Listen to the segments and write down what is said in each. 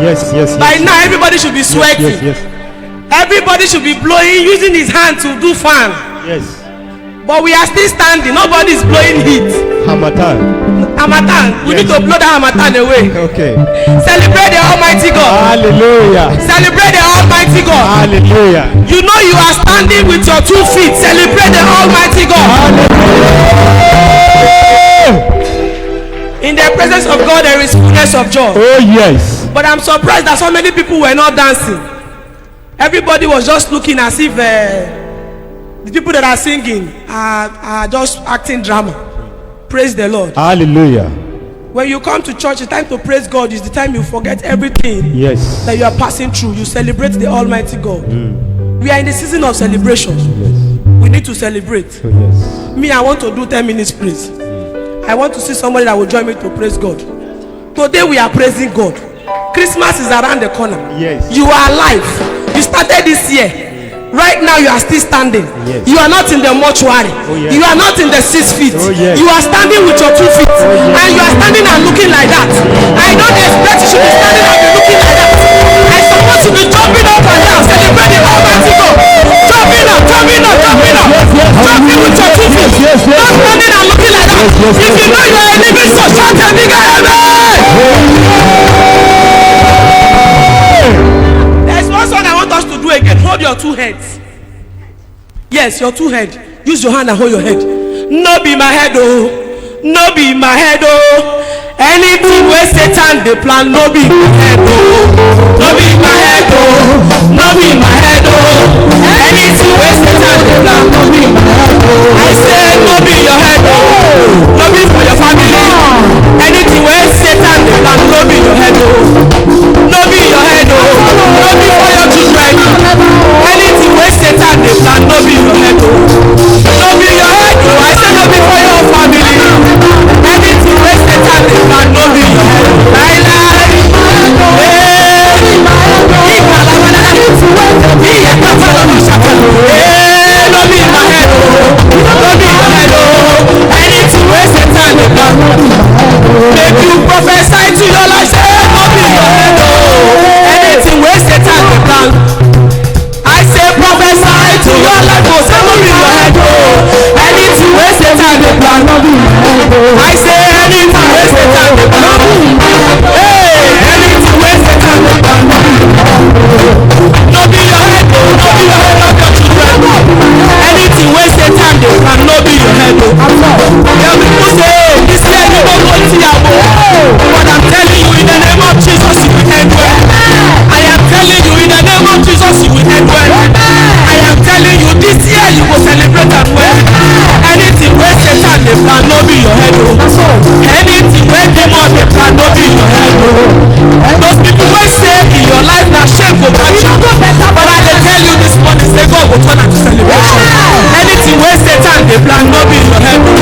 Yes. By now, everybody should be sweating. Yes. Everybody should be blowing, using his hand to do fan. Yes. But we are still standing. Nobody is blowing heat. Hamatan. We need to blow that Hamatan away. Okay. Celebrate the Almighty God. Hallelujah. Celebrate the Almighty God. Hallelujah. You know you are standing with your 2 feet. Celebrate the Almighty God. Hallelujah. In the presence of God, there is fullness of joy. Oh yes. But I'm surprised that so many people were not dancing. Everybody was just looking as if the people that are singing are just acting drama. Praise the Lord. Hallelujah. When you come to church, it's time to praise God. It's the time you forget everything that you are passing through. You celebrate the Almighty God. We are in the season of celebration. We need to celebrate. Me, I want to do 10 minutes praise. I want to see somebody that will join me to praise God. Today we are praising God. Christmas is around the corner. Yes. You are alive. You started this year. Right now you are still standing. Yes. You are not in the mortuary. Yes. You are not in the 6 feet. Yes. You are standing with your 2 feet. And you are standing and looking like that. I don't expect you should be standing and be looking like that. I suppose you be jumping up and down, celebrating Almighty God. Jumping up. Jumping with your 2 feet. Not standing and looking like that. If you know you are a living soul, shout a bigger amen. There's one song I want us to do again. Hold your 2 heads. Yes, your 2 heads. Use your hand and hold your head. No be my head, oh. No be my head, oh. Anything where Satan they plan, no be my head, oh. No be my head, oh. No be my head, oh. Anything where Satan they plan, no be my head, oh. I say no be your head, oh. No be for your family. Anything where Satan they plan, no be your head, oh. No be your head, oh. No be for your children. Anything where Satan they plan, no be your head, oh. No be your head, oh. I say no be for your family. Anything where Satan they plan, no be your head, oh. I lie. No be my head, oh. No be your head, oh. Anything where Satan they plan, make you prophesy to your life, say no be your head, oh. Anything where Satan they plan, I say prophesy to your life, oh. Say no be your head, oh. Anything where Satan they plan, I say anything where Satan they plan, hey, anything where Satan they plan, no be your head, oh. No be your head of your children. Anything where Satan they plan, no be your head, oh. There people say this year you don't go to your home, but I'm telling you in the name of Jesus you will end well. I am telling you in the name of Jesus you will end well. I am telling you this year you will celebrate and well. Anything where Satan they plan, no be your head, oh. Anything where demon they plan, no be your head, oh. Those people will say in your life that shame will catch you, but I will tell you this morning, say God will turn into celebration. Anything where Satan they plan, no be your head, oh.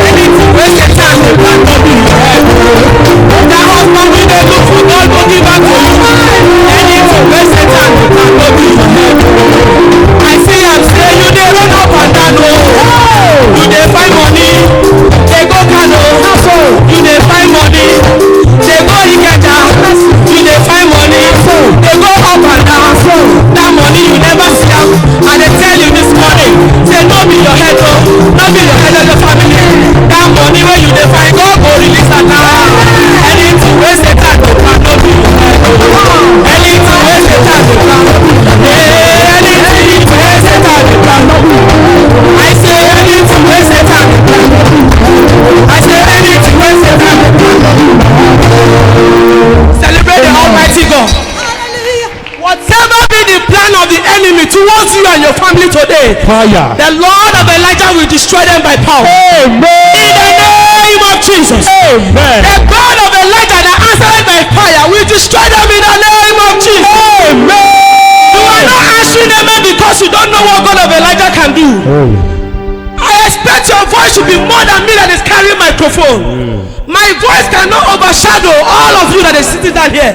Anything where Satan they plan, no be your head, oh. That husband we dey look for, God will give back to you. Anything where Satan they plan, no be your head, oh. I see am say you dey run up and down, oh. You dey Anything wey Satan dey plan no be your head. Anything wey Satan dey plan no be your head. Anything wey Satan dey plan no be your head. I say anything wey Satan dey plan no be your head. I say anything wey Satan dey plan no be your head. Celebrate the Almighty God. Whatever be the plan of the enemy towards you and your family today, Fire. the Lord of Elijah will destroy them by power. Amen. In the name of Jesus. Amen. The God of Elijah that answered by fire will destroy them in the name of Jesus. Amen. You are not answering amen because you don't know what God of Elijah can do. Oh. I expect your voice to be more than me that is carrying microphone. My voice cannot overshadow all of you that is sitting down here.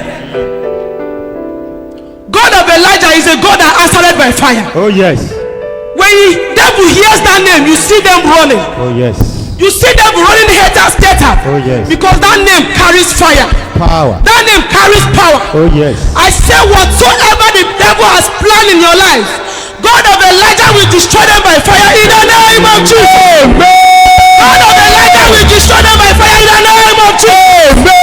God of Elijah is a God that answered by fire. Oh yes. When the devil hears that name, you see them running. Oh yes. You see them running haters scatter. Oh yes. Because that name carries fire. Power. That name carries power. Oh yes. I say whatsoever the devil has planned in your life, God of Elijah will destroy them by fire in the name of Jesus. Amen. God of Elijah will destroy them by fire in the name of Jesus. Amen.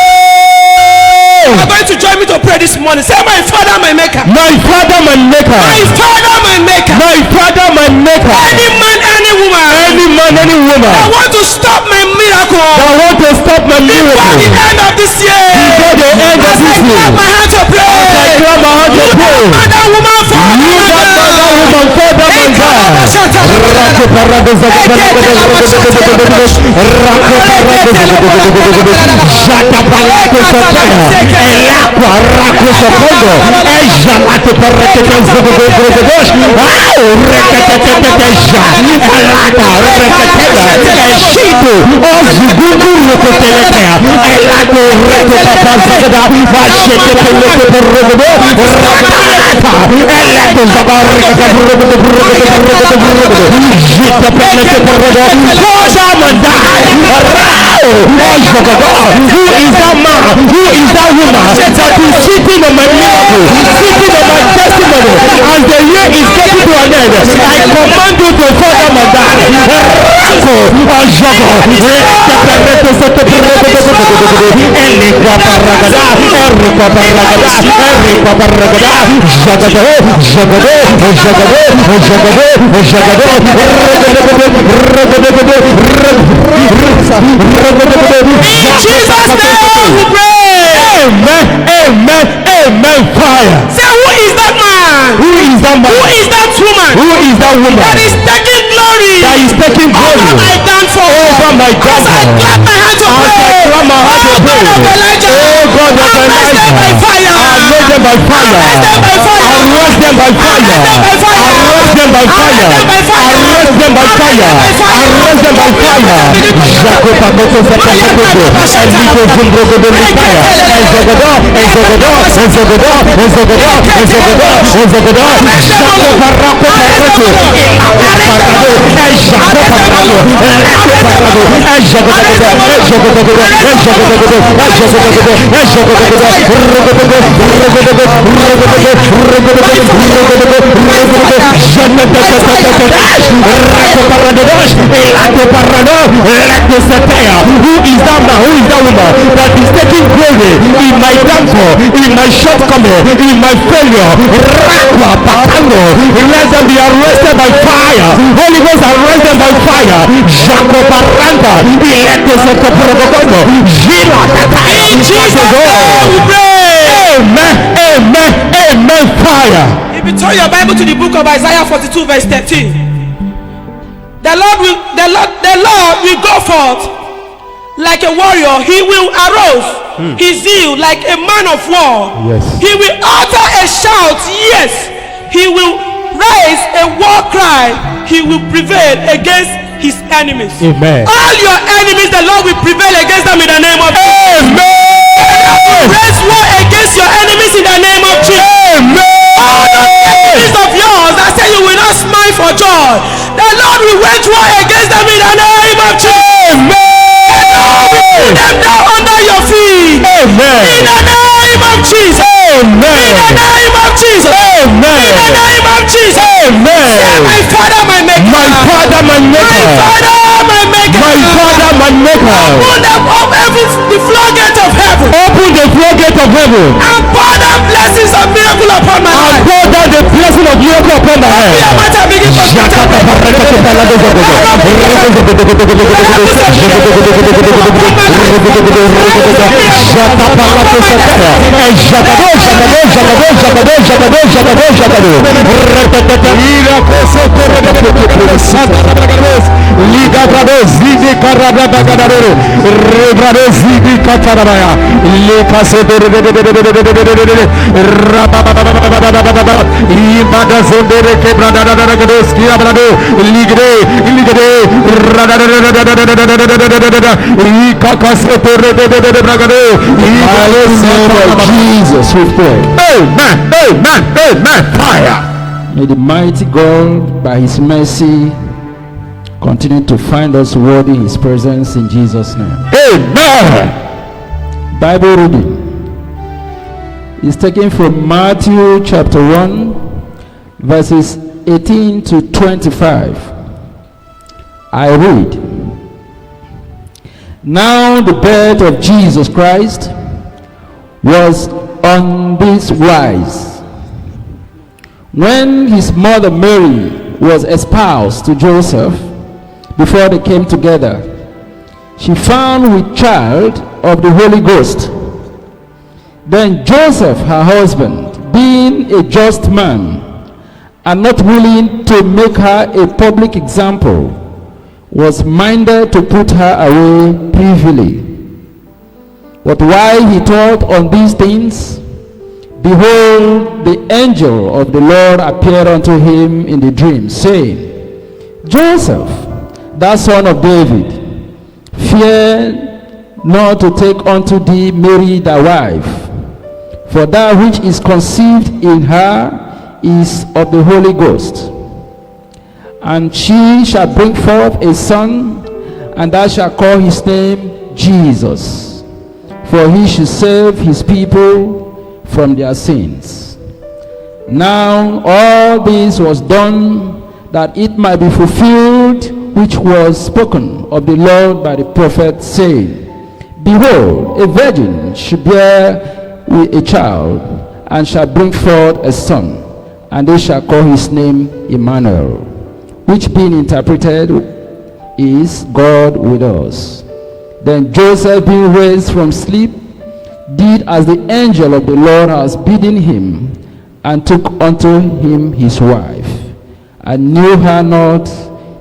You are going to join me to pray this morning. Say, my Father, my Maker. My Father, my Maker. My Father, my Maker. My Father, my Maker. Any man, any woman. Any man, any woman. I want to stop my miracle. I want to stop my Before miracle. the end of this year. Before the end of As this I year. clap my hand to pray. As I clap my hand to pray. Man and woman for You that man and woman for them and God. Who is that man? Who is that woman that is sitting on my miracle, sitting on my testimony? As the year is getting to an end, I command you to fall down and die. Jesus' name we pray. Amen, amen, amen. Fire. Say, who is that man? Who is that man? Who is that woman? Who is that woman? That is taking glory. That is taking glory over my downfall. over my As I downfall. clap my hand to As I pray. clap my hand to pray. God of Elijah. Oh God of Arrest them by Elijah. fire. Arrest them by fire. Arrest them by fire. Arrest them by fire. Arrest them by fire. Arrest them by fire. Arrest them by fire. Arrest them by fire. Arrest them by fire. Jacob Pagoto Zapagoto. Enrico Zimbrogo Mikaya. Ezogodo. Ezogodo. Ezogodo. Ezogodo. Ezogodo. Ezogodo. Jacob Paraco Paraco. Parado. Jacob Paraco. Paraco. Who is that man? Who is that woman that is taking glory in my downfall, in my shortcoming, in my failure? Let them be arrested by fire. Holy Ghost, arrest them by fire. Jacob Aranda. In Jesus' name we pray. Amen, amen, amen. Fire. If you turn your Bible to the book of Isaiah 42 verse 13, the Lord will go forth like a warrior. He will arouse his zeal like a man of war. Yes. He will utter a shout. Yes. He will raise a war cry. He will prevail against his enemies. Amen. All your enemies, the Lord will prevail against them in the name of Jesus. Amen. Raise war against your enemies in the name of Jesus. Amen. All the enemies of yours that say you will not smile for joy, the Lord will wage war against them in the name of Jesus. Put them down under your feet. Amen. In the name of Jesus. Amen. In the name of Jesus. Amen. In the name of Jesus. Amen. Say, my Father, my Maker. My Father, my Maker. My Father, my Maker. My Father, my Maker. Put them up every of heaven. And pour down blessings of miracle upon my life. Pour down the blessing of miracle upon my head. Jesus, we pray. Amen, amen, amen. Fire. May the mighty God, by his mercy, continue to find us worthy in his presence in Jesus' name. Amen. Bible reading is taken from Matthew chapter 1, verses 18 to 25. I read. Now the birth of Jesus Christ was on this wise. When his mother Mary was espoused to Joseph, before they came together, she found with child of the Holy Ghost. Then Joseph, her husband, being a just man, and not willing to make her a public example, was minded to put her away privily. But while he thought on these things, behold, the angel of the Lord appeared unto him in the dream, saying, Joseph, thou son of David, fear not to take unto thee Mary thy wife, for that which is conceived in her is of the Holy Ghost. And she shall bring forth a son, and thou shalt call his name Jesus, for he shall save his people from their sins. Now all this was done that it might be fulfilled which was spoken of the Lord by the prophet, saying, Behold, a virgin shall bear with a child, and shall bring forth a son, and they shall call his name Emmanuel, which being interpreted is God with us. Then Joseph, being raised from sleep, did as the angel of the Lord has bidden him, and took unto him his wife, and knew her not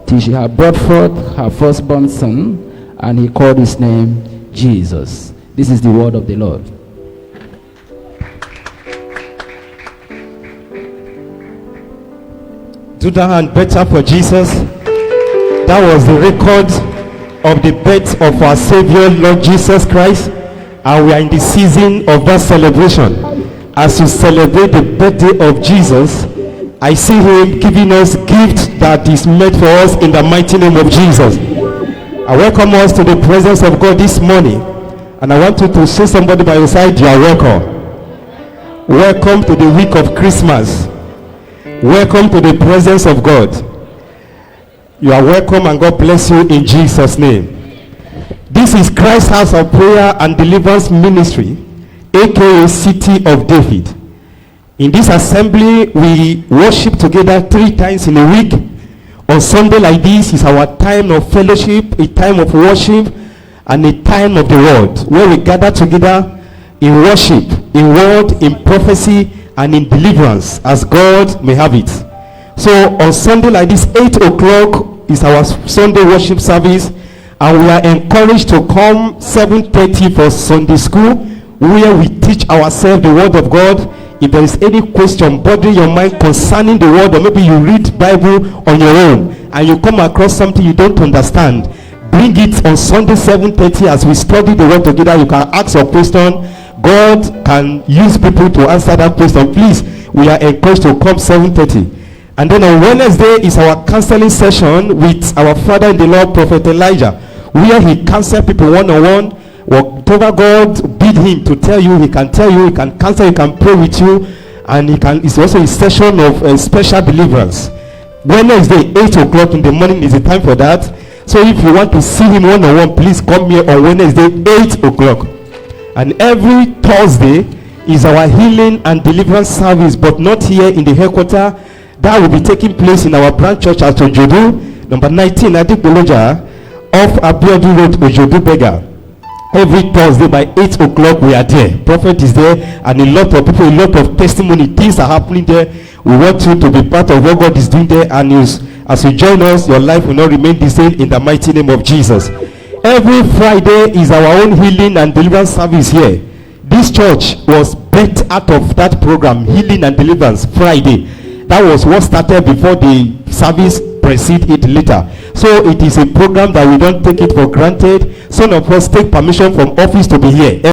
till she had brought forth her firstborn son, and he called his name Jesus. This is the word of the Lord. Do that hand better for Jesus. That was the record of the birth of our Savior, Lord Jesus Christ. And we are in the season of that celebration. As you celebrate the birthday of Jesus, I see him giving us gifts that is made for us in the mighty name of Jesus. I welcome us to the presence of God this morning. And I want you to say somebody by your side, you are welcome. Welcome to the week of Christmas. Welcome to the presence of God. You are welcome, and God bless you in Jesus' name. This is Christ's House of Prayer and Deliverance Ministry, aka City of David. In this assembly, we worship together 3 times in a week. On Sunday like this is our time of fellowship, a time of worship, and a time of the word, where we gather together in worship, in word, in prophecy, and in deliverance, as God may have it. So on Sunday like this, 8 o'clock is our Sunday worship service, and we are encouraged to come 7:30 for Sunday school, where we teach ourselves the word of God. If there is any question bothering your mind concerning the word, or maybe you read Bible on your own and you come across something you don't understand, bring it on Sunday 7:30 as we study the word together. You can ask your question. God can use people to answer that question. Please, we are encouraged to come 7:30. And then on Wednesday is our counseling session with our father in the Lord, Prophet Elijah, where he counsels people one-on-one. Whatever God bid him to tell you, he can tell you, he can counsel, he can pray with you, and it's also a session of special deliverance. Wednesday, 8 o'clock in the morning is the time for that. So if you want to see him one-on-one, please come here on Wednesday, 8 o'clock. And every Thursday is our healing and deliverance service, but not here in the headquarters. That will be taking place in our branch church at Ojodu, number 19 Adikboloja, off Abiodun Road, Ojodu Bega. Every Thursday by 8 o'clock we are there. Prophet is there, and a lot of people, a lot of testimony, things are happening there. We want you to be part of what God is doing there, and as you join us, your life will not remain the same in the mighty name of Jesus. Every Friday is our own healing and deliverance service here. This church was birthed out of that program, Healing and Deliverance Friday. That was what started before the service precede it later. So it is a program that we don't take it for granted. Some of us take permission from office to be here.